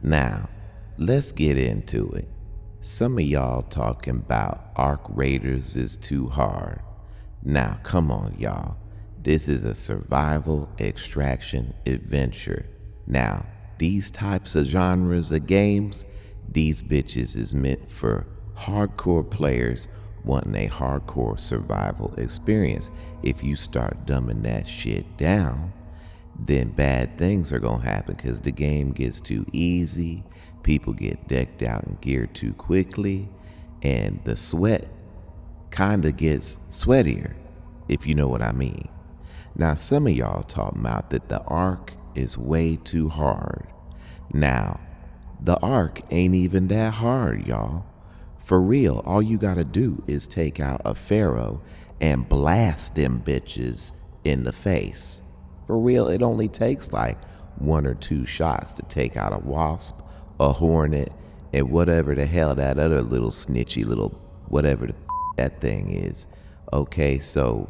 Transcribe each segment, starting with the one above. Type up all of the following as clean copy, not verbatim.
Now, let's get into it. Some of y'all talking about Arc Raiders is too hard. Now, come on, y'all. This is a survival extraction adventure. Now, these types of genres of games, these bitches is meant for hardcore players wanting a hardcore survival experience. If you start dumbing that shit down, then bad things are gonna happen because the game gets too easy, people get decked out and geared too quickly, and the sweat kinda gets sweatier, if you know what I mean. Now, some of y'all talking about that the Ark is way too hard. Now, the Ark ain't even that hard, y'all. For real, all you gotta do is take out a pharaoh and blast them bitches in the face. For real, it only takes like 1 or 2 shots to take out a wasp, a hornet, and whatever the hell that other little snitchy little whatever that thing is. Okay, so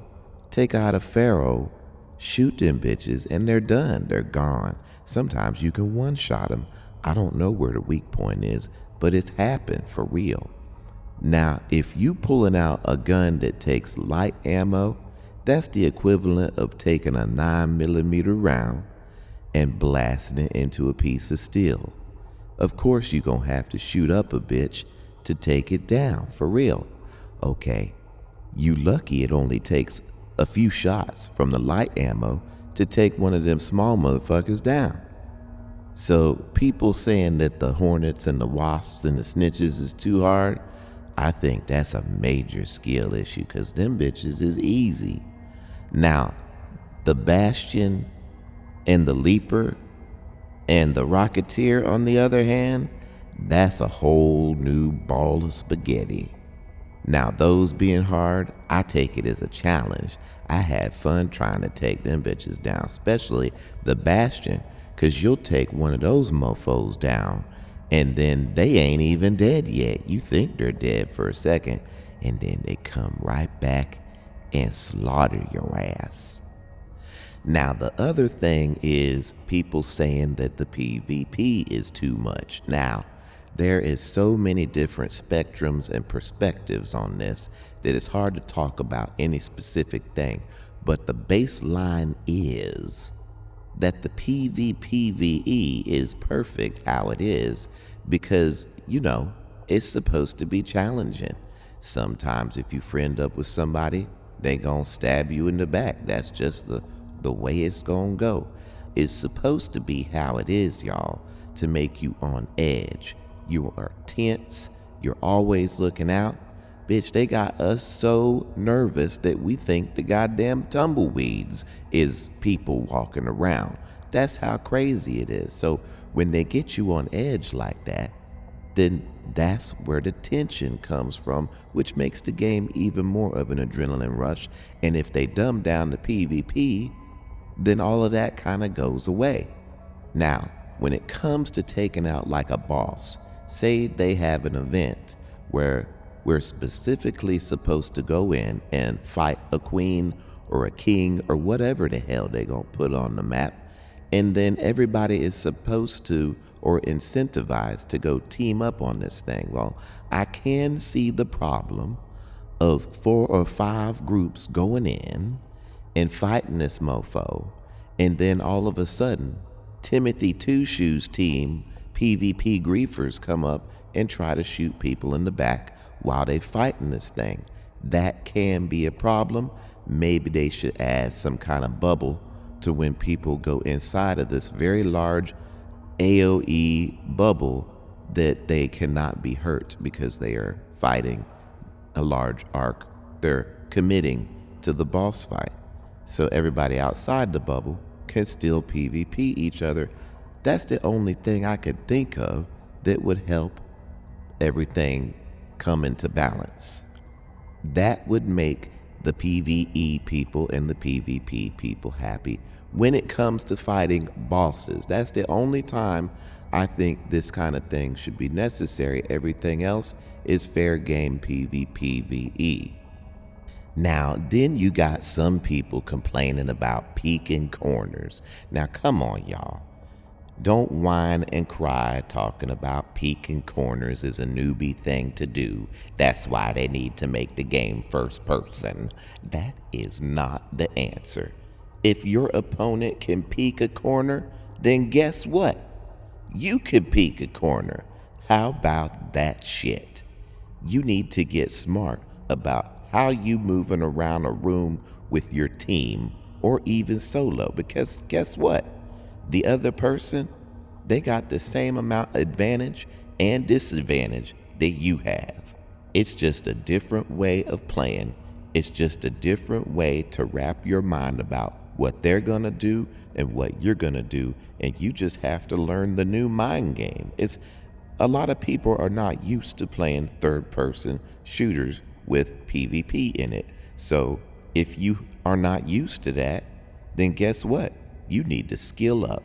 take out a pharaoh, shoot them bitches, and they're done. They're gone. Sometimes you can one-shot them. I don't know where the weak point is, but it's happened for real. Now, if you pulling out a gun that takes light ammo, that's the equivalent of taking a 9mm round and blasting it into a piece of steel. Of course, you're gonna have to shoot up a bitch to take it down, for real. Okay, you lucky it only takes a few shots from the light ammo to take one of them small motherfuckers down. So people saying that the hornets and the wasps and the snitches is too hard, I think that's a major skill issue because them bitches is easy. Now, the Bastion and the Leaper and the Rocketeer, on the other hand, that's a whole new ball of spaghetti. Now, those being hard, I take it as a challenge. I had fun trying to take them bitches down, especially the Bastion, because you'll take one of those mofos down, and then they ain't even dead yet. You think they're dead for a second, and then they come right back and slaughter your ass. Now, the other thing is people saying that the PvP is too much. Now, there is so many different spectrums and perspectives on this that it's hard to talk about any specific thing. But the baseline is that the PvPvE is perfect how it is because, you know, it's supposed to be challenging. Sometimes if you friend up with somebody, they gonna stab you in the back. That's just the way it's gonna go. It's supposed to be how it is, y'all, to make you on edge. You are tense. You're always looking out. Bitch, they got us so nervous that we think the goddamn tumbleweeds is people walking around. That's how crazy it is. So when they get you on edge like that, then that's where the tension comes from, which makes the game even more of an adrenaline rush. And if they dumb down the PvP, then all of that kind of goes away. Now, when it comes to taking out like a boss, say they have an event where we're specifically supposed to go in and fight a queen or a king or whatever the hell they gonna put on the map, and then everybody is supposed to or incentivized to go team up on this thing. Well, I can see the problem of 4 or 5 groups going in and fighting this mofo, and then all of a sudden, Timothy Two Shoes team PvP griefers come up and try to shoot people in the back while they fighting this thing. That can be a problem. Maybe they should add some kind of bubble to when people go inside of this very large AoE bubble that they cannot be hurt because they are fighting a large arc. They're committing to the boss fight. So everybody outside the bubble can still PvP each other. That's the only thing I could think of that would help everything come into balance. That would make the PvE people and the PvP people happy when it comes to fighting bosses. That's the only time I think this kind of thing should be necessary. Everything else is fair game PvPvE. Now, then you got some people complaining about peeking corners. Now, come on, y'all. Don't whine and cry talking about peeking corners is a newbie thing to do. That's why they need to make the game first person. That is not the answer. If your opponent can peek a corner, then guess what? You could peek a corner. How about that shit? You need to get smart about how you moving around a room with your team or even solo, because guess what? The other person, they got the same amount advantage and disadvantage that you have. It's just a different way of playing. It's just a different way to wrap your mind about what they're gonna do and what you're gonna do, and you just have to learn the new mind game. It's a lot of people are not used to playing third person shooters with PvP in it. So if you are not used to that, then guess what? You need to skill up.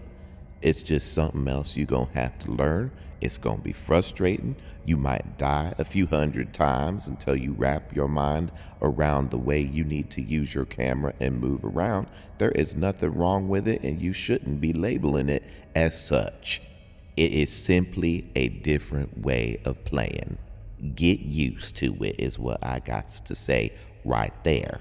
It's just something else you're going to have to learn. It's going to be frustrating. You might die a few hundred times until you wrap your mind around the way you need to use your camera and move around. There is nothing wrong with it, and you shouldn't be labeling it as such. It is simply a different way of playing. Get used to it is what I got to say right there.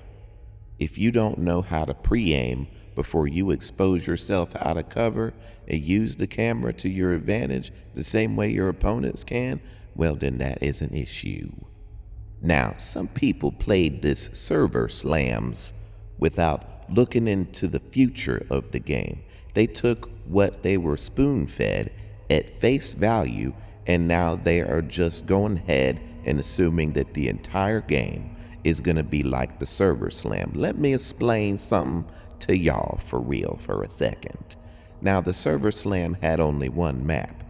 If you don't know how to pre-aim before you expose yourself out of cover and use the camera to your advantage the same way your opponents can, well then that is an issue. Now, some people played this server slams without looking into the future of the game. They took what they were spoon-fed at face value, and now they are just going ahead and assuming that the entire game is going to be like the server slam. Let me explain something to y'all for real for a second. Now, the server slam had only one map.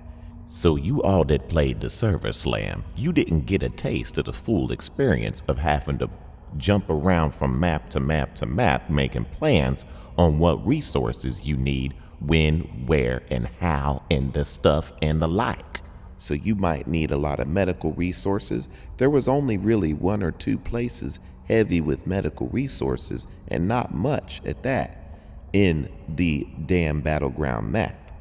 So you all that played the server slam, you didn't get a taste of the full experience of having to jump around from map to map to map, making plans on what resources you need, when, where, and how, and the stuff and the like. So you might need a lot of medical resources. There was only really one or two places heavy with medical resources, and not much at that, in the damn battleground map.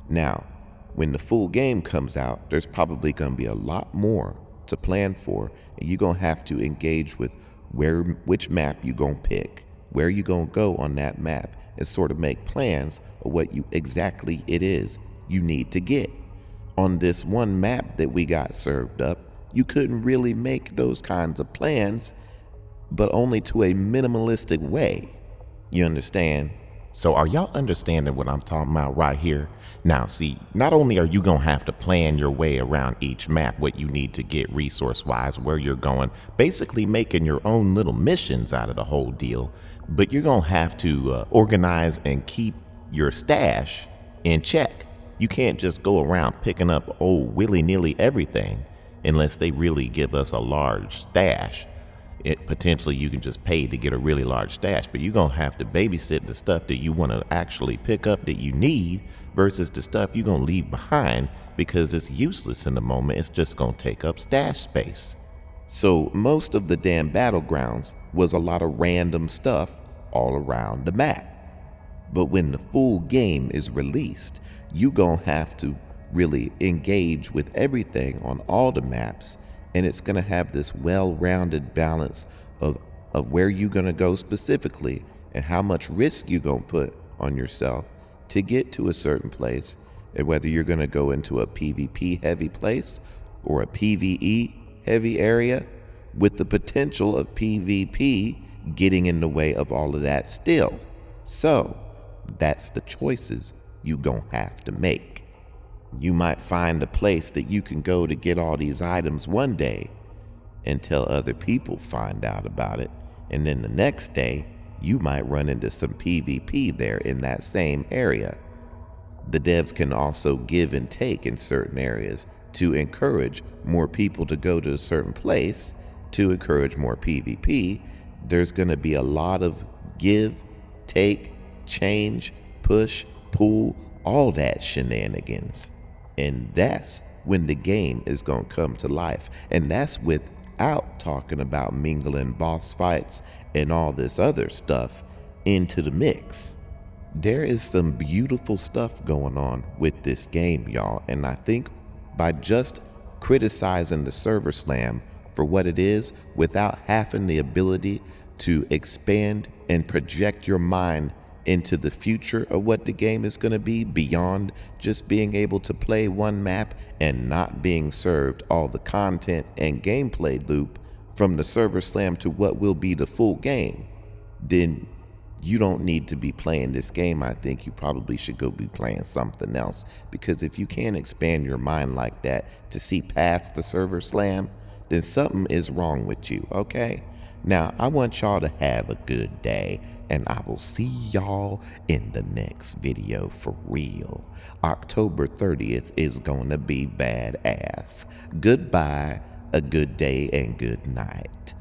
Now, when the full game comes out, there's probably going to be a lot more to plan for, and you're going to have to engage with which map you're going to pick, where you're going to go on that map, and sort of make plans of what exactly it is you need to get. On this one map that we got served up, you couldn't really make those kinds of plans, but only to a minimalistic way. You understand? So are y'all understanding what I'm talking about right here? Now see, not only are you gonna have to plan your way around each map, what you need to get resource-wise, where you're going, basically making your own little missions out of the whole deal, but you're gonna have to organize and keep your stash in check. You can't just go around picking up willy-nilly everything unless they really give us a large stash. Potentially you can just pay to get a really large stash, but you're going to have to babysit the stuff that you want to actually pick up that you need versus the stuff you're going to leave behind because it's useless in the moment. It's just going to take up stash space. So most of the damn battlegrounds was a lot of random stuff all around the map. But when the full game is released, you're going to have to really engage with everything on all the maps, and it's going to have this well-rounded balance of where you're going to go specifically and how much risk you're going to put on yourself to get to a certain place, and whether you're going to go into a PvP heavy place or a PvE heavy area with the potential of PvP getting in the way of all of that still. So that's the choices you're going to have to make. You might find a place that you can go to get all these items one day until other people find out about it, and then the next day you might run into some PvP there in that same area. The devs can also give and take in certain areas to encourage more people to go to a certain place, to encourage more PvP. There's going to be a lot of give, take, change, push, pull, all that shenanigans. And that's when the game is going to come to life. And that's without talking about mingling boss fights and all this other stuff into the mix. There is some beautiful stuff going on with this game, y'all, and I think by just criticizing the server slam for what it is without having the ability to expand and project your mind into the future of what the game is going to be beyond just being able to play one map and not being served all the content and gameplay loop from the server slam to what will be the full game, then you don't need to be playing this game. I think you probably should go be playing something else, because if you can't expand your mind like that to see past the server slam, then something is wrong with you, okay? Now, I want y'all to have a good day, and I will see y'all in the next video for real. October 30th is gonna be badass. Goodbye, a good day, and good night.